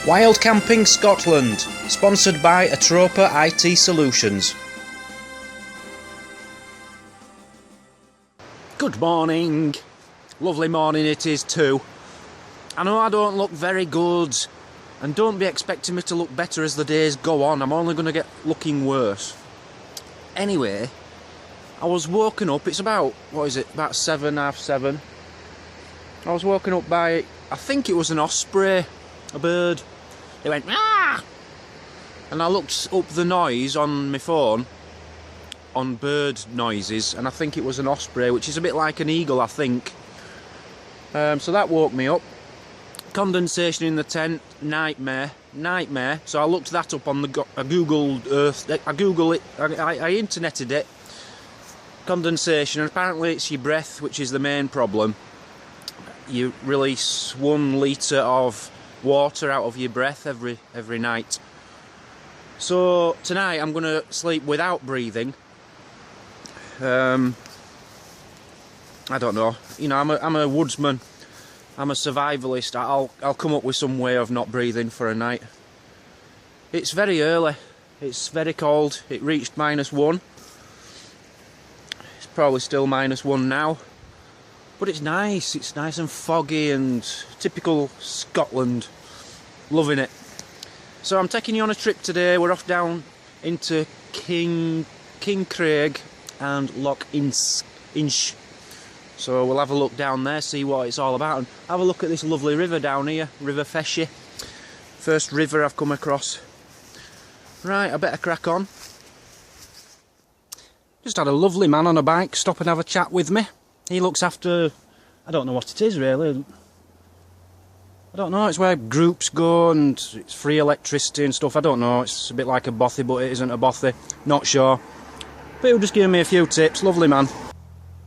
Wild Camping Scotland, sponsored by Atropa IT Solutions. Good morning. Lovely morning it is too. I know I don't look very good, and don't be expecting me to look better as the days go on. I'm only going to get looking worse. Anyway, I was woken up, it's about, about 7, half 7. I was woken up by, I think it was an osprey, a bird. It went, ah! And I looked up the noise on my phone, on bird noises, and I think it was an osprey, which is a bit like an eagle, I think. So that woke me up. Condensation in the tent, nightmare. So I looked that up on the Google Earth. I interneted it. Condensation, and apparently it's your breath which is the main problem. You release 1 litre of water out of your breath every night. So tonight I'm gonna sleep without breathing. I don't know. You know, I'm a woodsman. I'm a survivalist. I'll come up with some way of not breathing for a night. It's very early. It's very cold. It reached -1. It's probably still -1 now. But it's nice. It's nice and foggy and typical Scotland. Loving it. So I'm taking you on a trip today. We're off down into Cairngorms and Loch Inch. So we'll have a look down there, see what it's all about, and have a look at this lovely river down here, River Feshie. First river I've come across. Right, I better crack on. Just had a lovely man on a bike stop and have a chat with me. He looks after, I don't know what it is really. I don't know, it's where groups go and it's free electricity and stuff. I don't know, it's a bit like a bothy, but it isn't a bothy. Not sure. But he was just giving me a few tips, lovely man.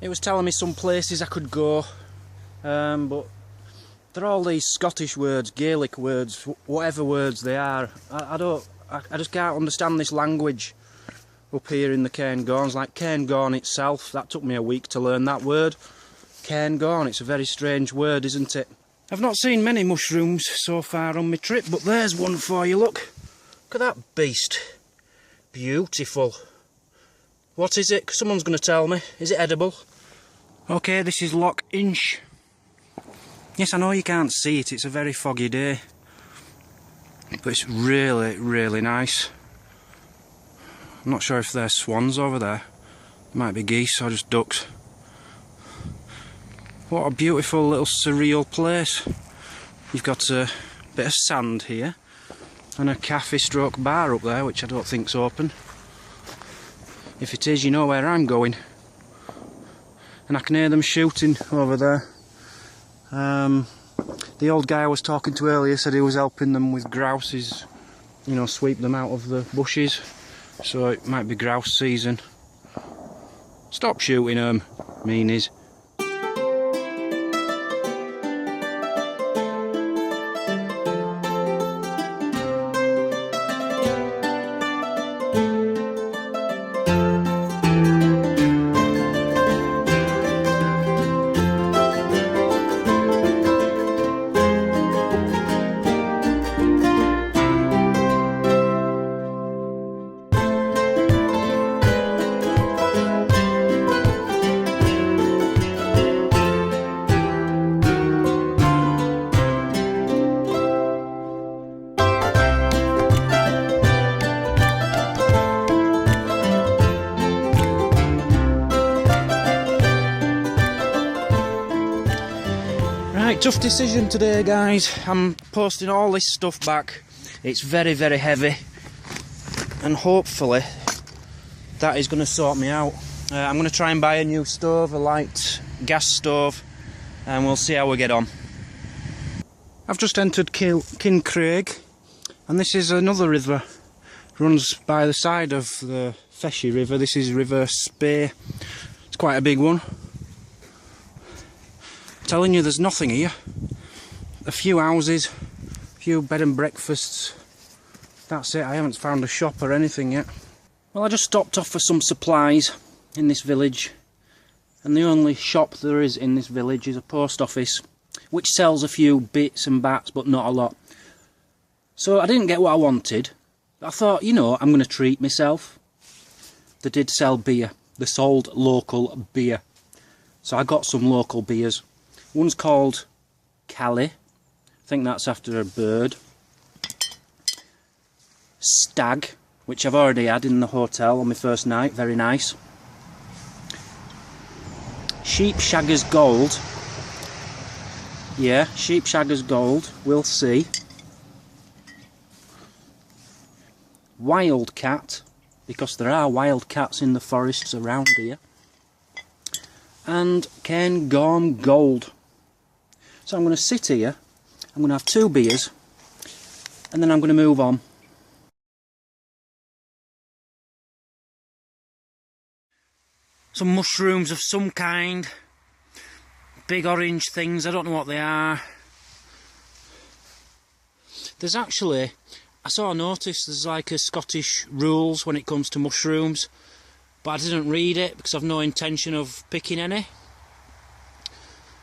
It was telling me some places I could go, but they're all these Scottish words, Gaelic words, whatever words they are. I just can't understand this language up here in the Cairngorms. Like Cairngorm itself, that took me a week to learn that word. Cairngorm, it's a very strange word, isn't it? I've not seen many mushrooms so far on my trip, but there's one for you, look. Look at that beast. Beautiful. What is it? Someone's going to tell me. Is it edible? Okay, this is Loch Inch. Yes, I know you can't see it, it's a very foggy day. But it's really, really nice. I'm not sure if there's swans over there. It might be geese or just ducks. What a beautiful little surreal place. You've got a bit of sand here and a cafe stroke bar up there, which I don't think's open. If it is, you know where I'm going. And I can hear them shooting over there. The old guy I was talking to earlier said he was helping them with grouses, you know, sweep them out of the bushes. So it might be grouse season. Stop shooting them, meanies. Tough decision today, guys. I'm posting all this stuff back. It's very, very heavy, and hopefully that is going to sort me out. I'm going to try and buy a new stove, a light gas stove, and we'll see how we get on. I've just entered Cairngorms, and this is another river. Runs by the side of the Feshie River. This is River Spey. It's quite a big one. Telling you, there's nothing here. A few houses, a few bed and breakfasts. That's it. I haven't found a shop or anything yet. Well, I just stopped off for some supplies in this village, and the only shop there is in this village is a post office, which sells a few bits and bats, but not a lot. So I didn't get what I wanted. I thought, you know, I'm going to treat myself. They did sell beer. They sold local beer. So I got some local beers. One's called Cali. I think that's after a bird. Stag, which I've already had in the hotel on my first night. Very nice. Sheepshagger's Gold. Yeah, Sheepshagger's Gold. We'll see. Wildcat, because there are wild cats in the forests around here. And Cairngorm Gold. So I'm going to sit here, I'm going to have 2 beers, and then I'm going to move on. Some mushrooms of some kind. Big orange things, I don't know what they are. There's actually, I saw a notice, there's like a Scottish rules when it comes to mushrooms, but I didn't read it because I've no intention of picking any.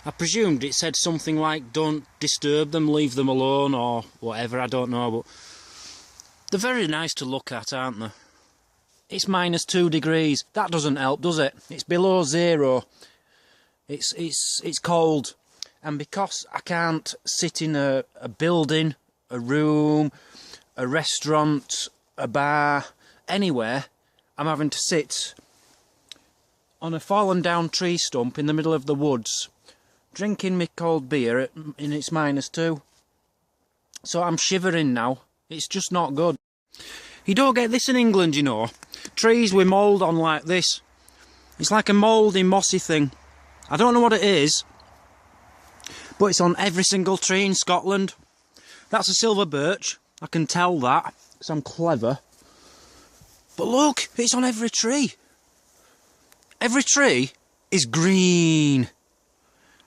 I presumed it said something like don't disturb them, leave them alone or whatever, I don't know, but they're very nice to look at, aren't they? It's -2 degrees, that doesn't help, does it? It's below 0. It's cold, and because I can't sit in a building, a room, a restaurant, a bar, anywhere, I'm having to sit on a fallen down tree stump in the middle of the woods, drinking my cold beer, and it's -2. So I'm shivering now. It's just not good. You don't get this in England, you know. Trees with mould on like this. It's like a mouldy, mossy thing. I don't know what it is, but it's on every single tree in Scotland. That's a silver birch. I can tell that, because I'm clever. But look, it's on every tree. Every tree is green.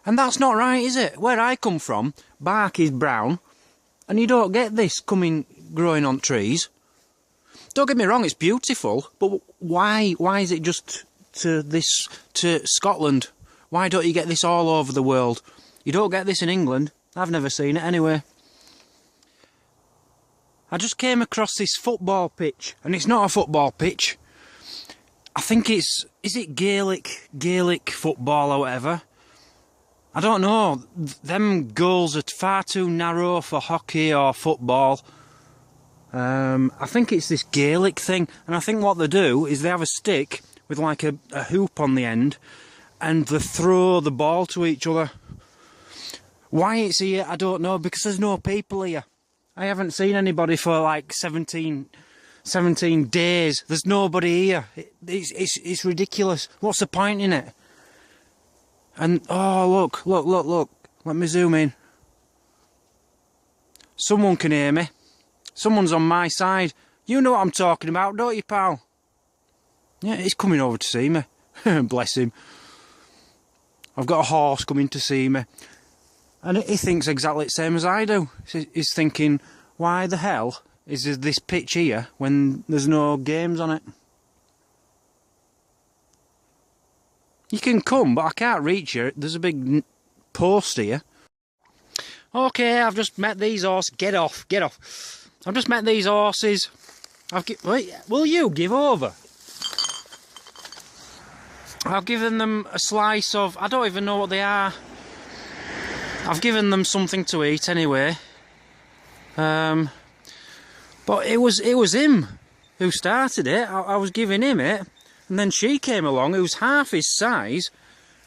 And that's not right, is it? Where I come from, bark is brown, and you don't get this growing on trees. Don't get me wrong, it's beautiful, but why is it just to Scotland? Why don't you get this all over the world? You don't get this in England. I've never seen it anyway. I just came across this football pitch, and it's not a football pitch. I think is it Gaelic football or whatever? I don't know. Them goals are far too narrow for hockey or football. I think it's this Gaelic thing, and I think what they do is they have a stick with like a hoop on the end, and they throw the ball to each other. Why it's here, I don't know, because there's no people here. I haven't seen anybody for like 17 days. There's nobody here. It's ridiculous. What's the point in it? And, oh, look. Let me zoom in. Someone can hear me. Someone's on my side. You know what I'm talking about, don't you, pal? Yeah, he's coming over to see me. Bless him. I've got a horse coming to see me. And he thinks exactly the same as I do. He's thinking, why the hell is there this pitch here when there's no games on it? You can come, but I can't reach you. There's a big post here. Okay, I've just met these horses. Get off. I've just met these horses. Wait, will you give over? I've given them a slice of... I don't even know what they are. I've given them something to eat anyway. But it was him who started it. I was giving him it. And then she came along, who's half his size.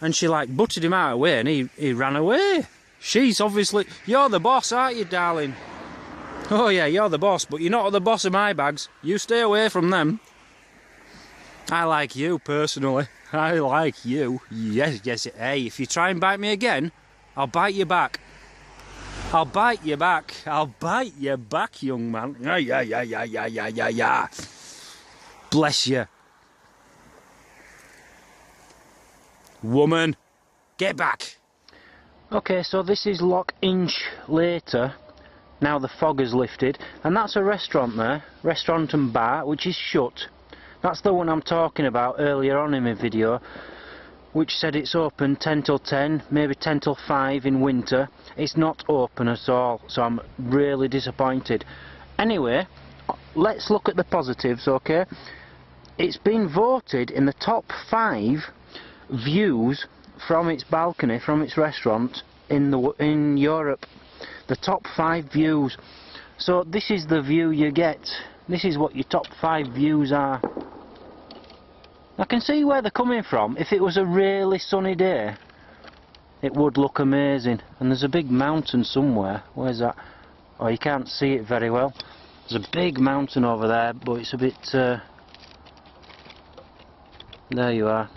And she like butted him out of the way and he ran away. She's obviously... You're the boss, aren't you, darling? Oh yeah, you're the boss, but you're not the boss of my bags. You stay away from them. I like you, personally. I like you. Yes. Hey, if you try and bite me again, I'll bite you back. I'll bite you back, young man. Yeah. Bless you. Woman, get back. Okay, so this is Loch Inch later. Now the fog has lifted, and that's a restaurant there, restaurant and bar, which is shut. That's the one I'm talking about earlier on in my video, which said it's open 10 till 10, maybe 10 till 5 in winter. It's not open at all, so I'm really disappointed. Anyway, let's look at the positives, okay? It's been voted in the top 5 views from its balcony, from its restaurant in Europe. The top 5 views. So this is the view you get. This is what your top 5 views are. I can see where they're coming from. If it was a really sunny day, it would look amazing. And there's a big mountain somewhere. Where's that? Oh, you can't see it very well. There's a big mountain over there, but it's a bit... there you are.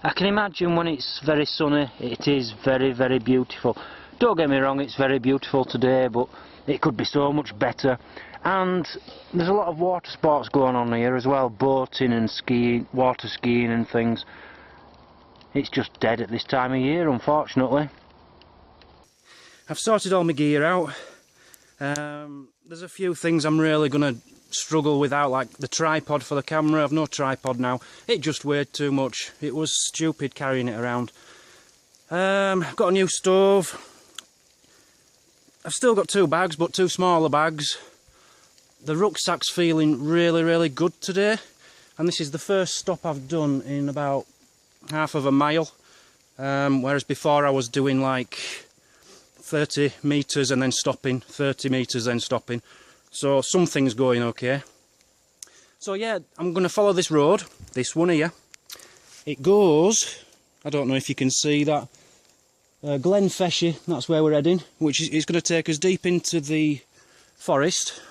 I can imagine when it's very sunny, it is very, very beautiful. Don't get me wrong, it's very beautiful today, but it could be so much better. And there's a lot of water sports going on here as well, boating and skiing, water skiing and things. It's just dead at this time of year, unfortunately. I've sorted all my gear out. There's a few things I'm really going to struggle without, like the tripod for the camera. I've no tripod now. It just weighed too much. It was stupid carrying it around. I've got a new stove. I've still got 2 bags, but 2 smaller bags. The rucksack's feeling really, really good today. And this is the first stop I've done in about half of a mile. Whereas before I was doing like 30 metres and then stopping, 30 metres then stopping. So something's going okay. So yeah, I'm going to follow this road, this one here. It goes, I don't know if you can see that, Glen, Feshie, that's where we're heading, which is going to take us deep into the forest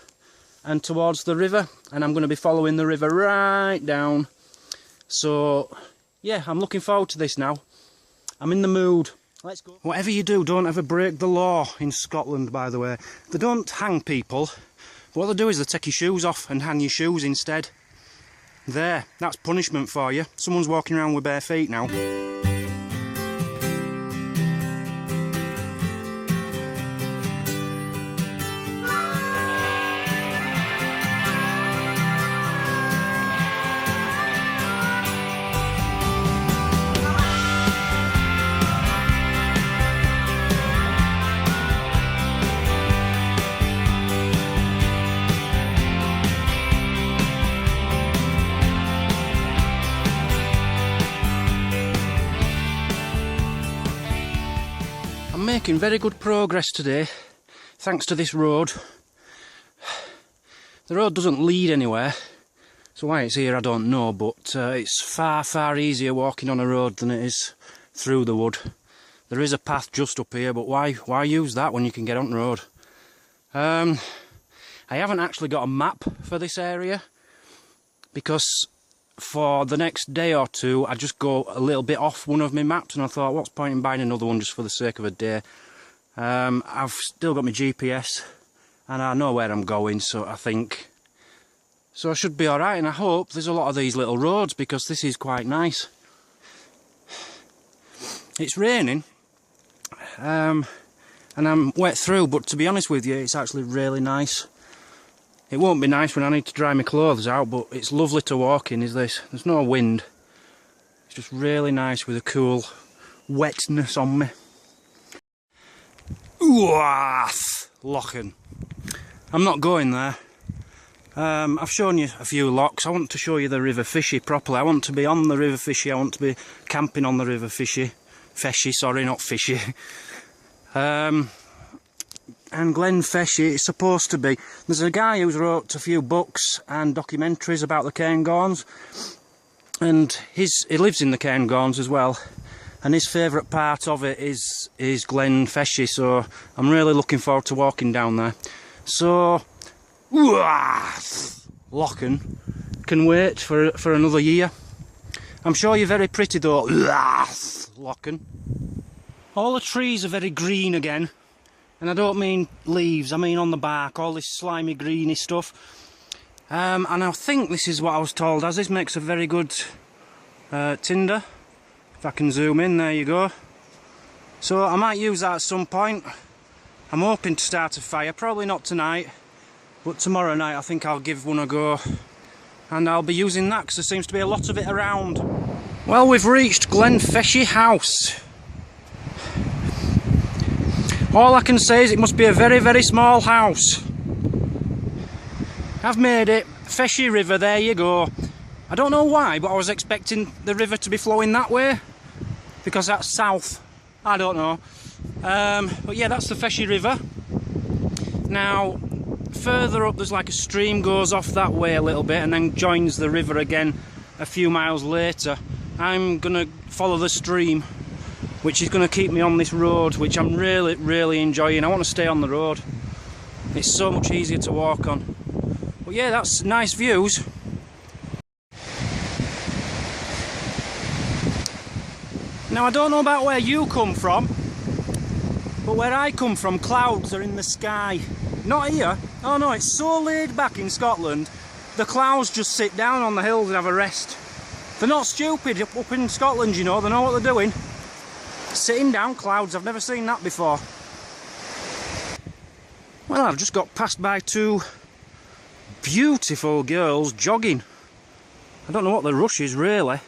and towards the river, and I'm going to be following the river right down. So yeah, I'm looking forward to this now. I'm in the mood. Let's go. Whatever you do, don't ever break the law in Scotland, by the way. They don't hang people. What they do is they take your shoes off and hang your shoes instead. There, that's punishment for you. Someone's walking around with bare feet now. Making very good progress today, thanks to this road. The road doesn't lead anywhere, so why it's here I don't know, but it's far, far easier walking on a road than it is through the wood. There is a path just up here, but why use that when you can get on the road? I haven't actually got a map for this area, because for the next day or two I just go a little bit off one of my maps, and I thought, what's the point in buying another one just for the sake of a day? I've still got my GPS and I know where I'm going, so I should be alright, and I hope there's a lot of these little roads because this is quite nice. It's raining and I'm wet through, but to be honest with you, it's actually really nice. It won't be nice when I need to dry my clothes out, but it's lovely to walk in, is this. There's no wind. It's just really nice with a cool wetness on me. Loch Inch. I'm not going there. I've shown you a few lochs. I want to show you the River Feshie properly. I want to be on the River Feshie. I want to be camping on the River Feshie. Feshie, sorry, not Feshie. And Glen Feshie is supposed to be. There's a guy who's wrote a few books and documentaries about the Cairngorms, and he lives in the Cairngorms as well, and his favourite part of it is Glen Feshie, so I'm really looking forward to walking down there. So Loch Inch can wait for another year. I'm sure you're very pretty though. Loch Inch. All the trees are very green again. And I don't mean leaves, I mean on the bark, all this slimy greeny stuff. And I think this is what I was told as this makes a very good tinder. If I can zoom in, there you go. So I might use that at some point. I'm hoping to start a fire, probably not tonight, but tomorrow night I think I'll give one a go. And I'll be using that because there seems to be a lot of it around. Well, we've reached Glen Feshie House. All I can say is it must be a very, very small house. I've made it. Feshie River, there you go. I don't know why, but I was expecting the river to be flowing that way, because that's south. I don't know. But yeah, that's the Feshie River. Now, further up there's like a stream goes off that way a little bit and then joins the river again a few miles later. I'm gonna follow the stream, which is gonna keep me on this road, which I'm really enjoying. I want to stay on the road. It's so much easier to walk on. But yeah, that's nice views. Now, I don't know about where you come from, but where I come from, clouds are in the sky. Not here. Oh no, it's so laid back in Scotland. The clouds just sit down on the hills and have a rest. They're not stupid up in Scotland, you know. They know what they're doing. Sitting down clouds, I've never seen that before. Well, I've just got passed by two beautiful girls jogging. I don't know what the rush is, really.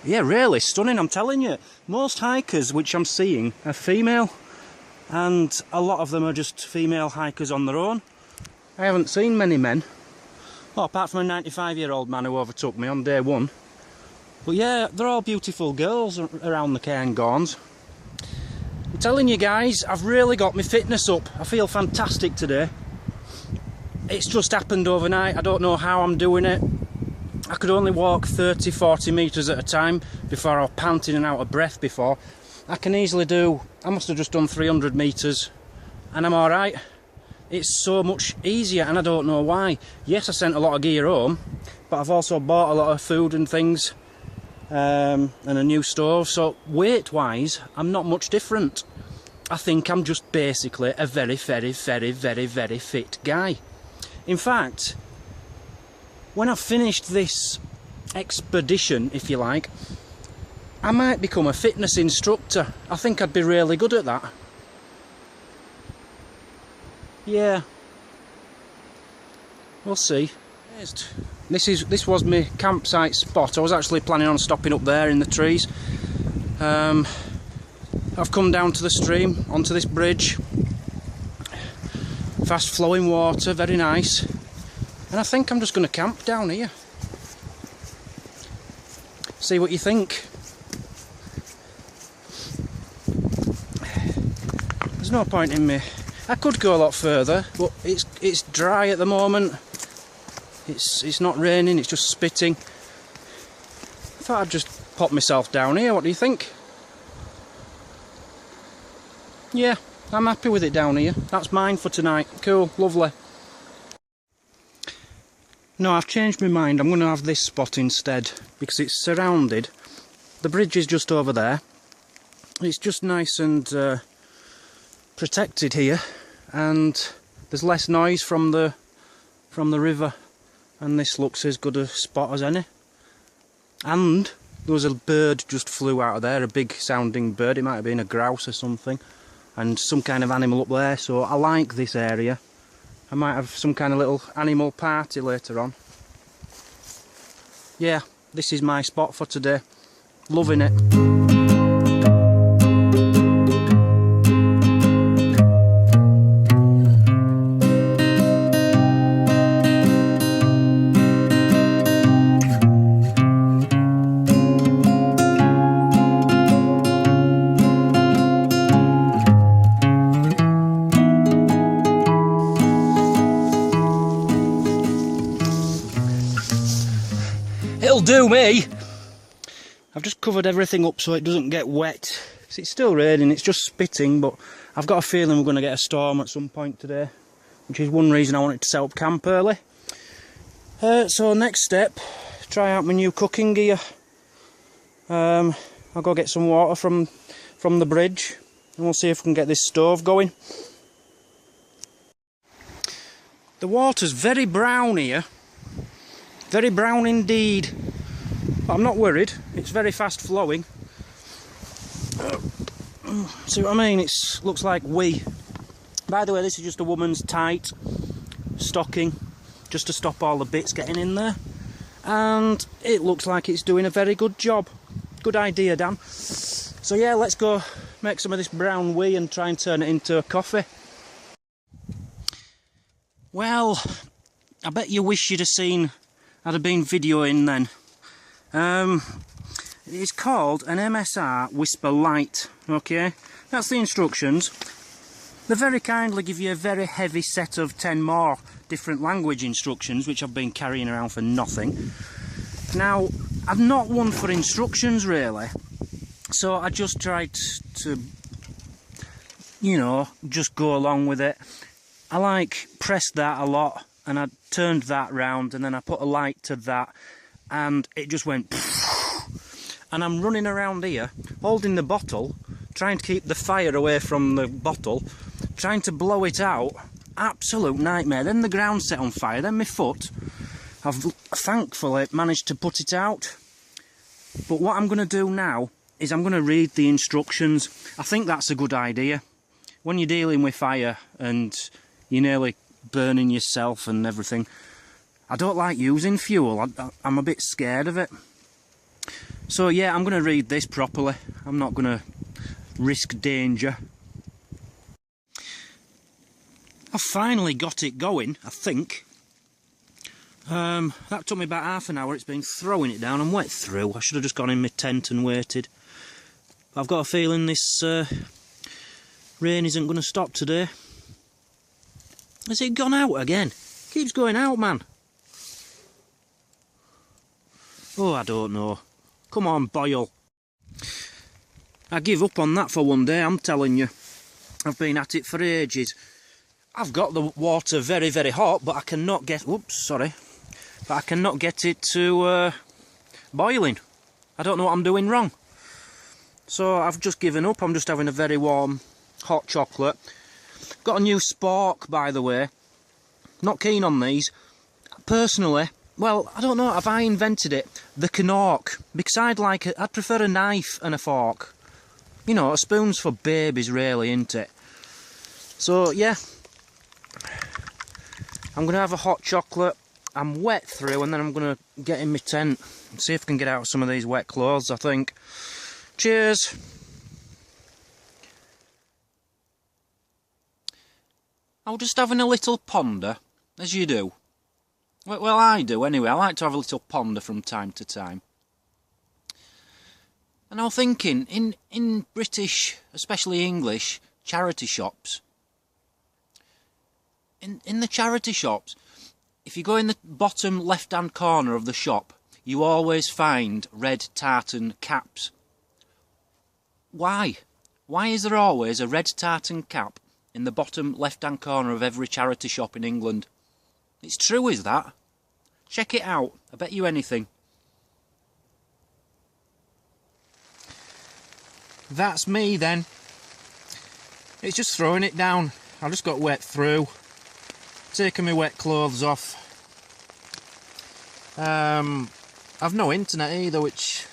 Yeah, really stunning, I'm telling you. Most hikers which I'm seeing are female, and a lot of them are just female hikers on their own. I haven't seen many men. Well, apart from a 95-year-old man who overtook me on day one. But yeah, they're all beautiful girls around the Cairngorms. I'm telling you guys, I've really got my fitness up. I feel fantastic today. It's just happened overnight. I don't know how I'm doing it. I could only walk 30-40 metres at a time before I was panting and out of breath before. I can easily do, I must have just done 300 metres and I'm alright. It's so much easier and I don't know why. Yes, I sent a lot of gear home, but I've also bought a lot of food and things and a new stove, so weight wise I'm not much different. I think I'm just basically a very fit guy. In fact, when I've finished this expedition, if you like, I might become a fitness instructor. I think I'd be really good at that. Yeah, we'll see. This was my campsite spot. I was actually planning on stopping up there in the trees. I've come down to the stream, onto this bridge. Fast flowing water, very nice. And I think I'm just going to camp down here. See what you think. There's no point in me. I could go a lot further, but it's dry at the moment. It's not raining, it's just spitting. I thought I'd just pop myself down here. What do you think? Yeah, I'm happy with it down here. That's mine for tonight. Cool, lovely. No, I've changed my mind. I'm going to have this spot instead because it's surrounded. The bridge is just over there. It's just nice and protected here, and there's less noise from the river, and this looks as good a spot as any. And there was a bird just flew out of there, a big sounding bird. It might have been a grouse or something, and some kind of animal up there. So I like this area. I might have some kind of little animal party later on. Yeah, this is my spot for today. Loving it. It'll do me. I've just covered everything up so it doesn't get wet. It's still raining, it's just spitting, but I've got a feeling we're going to get a storm at some point today, which is one reason I wanted to set up camp early. So next step, try out my new cooking gear. I'll go get some water from the bridge and we'll see if we can get this stove going. The water's very brown here. Very brown indeed, but I'm not worried. It's very fast flowing. See what I mean? It looks like wee. By the way, this is just a woman's tight stocking, just to stop all the bits getting in there. And it looks like it's doing a very good job. Good idea, Dan. So yeah, let's go make some of this brown wee and try and turn it into a coffee. Well, I bet you wish you'd have seen I'd have been videoing then. It's called an MSR Whisper Light, okay? That's the instructions. They very kindly give you a very heavy set of 10 more different language instructions, which I've been carrying around for nothing. Now, I'm not one for instructions really, so I just tried to, you know, just go along with it. I like pressed that a lot, and I turned that round, and then I put a light to that, and it just went and I'm running around here holding the bottle, trying to keep the fire away from the bottle, trying to blow it out. Absolute nightmare. Then the ground set on fire, then my foot. I've thankfully managed to put it out. But what I'm going to do now is I'm going to read the instructions. I think that's a good idea. When you're dealing with fire and you're nearly burning yourself and everything, I don't like using fuel. I'm a bit scared of it. So yeah, I'm going to read this properly. I'm not going to risk danger. I've finally got it going, I think. That took me about half an hour. It's been throwing it down. I'm wet through. I should have just gone in my tent and waited. But I've got a feeling this rain isn't going to stop today. Has it gone out again? Keeps going out, man. Oh, I don't know. Come on, boil. I give up on that for one day, I'm telling you. I've been at it for ages. I've got the water very, very hot, but I cannot get... Whoops, sorry. But I cannot get it to boiling. I don't know what I'm doing wrong. So I've just given up. I'm just having a very warm, hot chocolate. Got a new spork, by the way. Not keen on these. Personally, well, I don't know, have I invented it? The knork. Because I'd prefer a knife and a fork. You know, a spoon's for babies, really, isn't it? So, yeah. I'm going to have a hot chocolate. I'm wet through, and then I'm going to get in my tent and see if I can get out some of these wet clothes, I think. Cheers! I was just having a little ponder, as you do. Well, I do anyway. I like to have a little ponder from time to time. And I was thinking, in British, especially English, charity shops, in the charity shops, if you go in the bottom left-hand corner of the shop, you always find red tartan caps. Why? Why is there always a red tartan cap in the bottom left-hand corner of every charity shop in England? It's true, is that? Check it out. I bet you anything. That's me then. It's just throwing it down. I just got wet through. Taking my wet clothes off. I've no internet either, which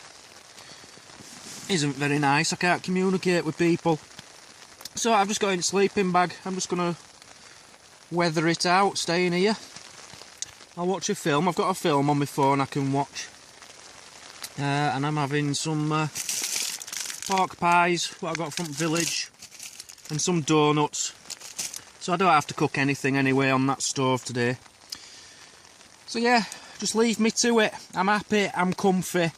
isn't very nice. I can't communicate with people. So I've just got in a sleeping bag. I'm just going to weather it out, staying here. I'll watch a film. I've got a film on my phone I can watch. And I'm having some pork pies, what I got from Village, and some donuts. So I don't have to cook anything anyway on that stove today. So yeah, just leave me to it. I'm happy, I'm comfy.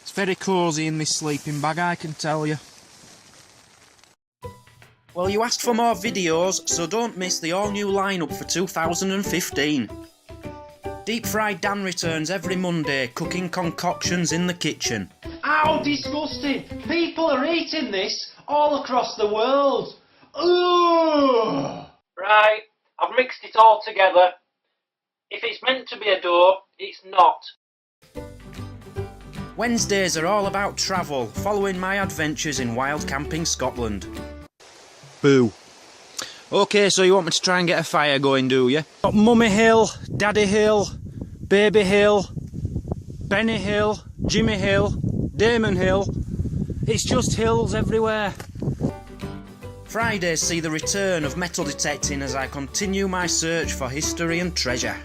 It's very cosy in this sleeping bag, I can tell you. Well, you asked for more videos, so don't miss the all-new lineup for 2015. Deep Fried Dan returns every Monday, cooking concoctions in the kitchen. How disgusting! People are eating this all across the world. Ooh! Right, I've mixed it all together. If it's meant to be a dough, it's not. Wednesdays are all about travel, following my adventures in wild camping Scotland. Boo. Okay, so you want me to try and get a fire going, do you? Got Mummy Hill, Daddy Hill, Baby Hill, Benny Hill, Jimmy Hill, Damon Hill. It's just hills everywhere. Fridays see the return of metal detecting as I continue my search for history and treasure.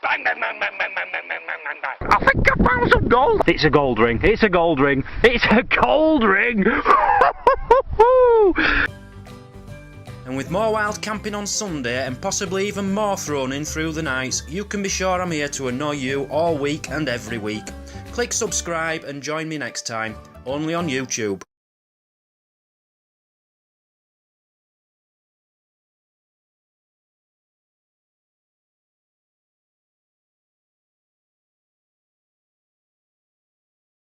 Bang, bang, bang, bang, bang, bang, bang, bang, bang, bang. I think I found some gold. It's a gold ring. It's a gold ring. It's a gold ring. And with more wild camping on Sunday and possibly even more thrown in through the nights, you can be sure I'm here to annoy you all week and every week. Click subscribe and join me next time, only on YouTube.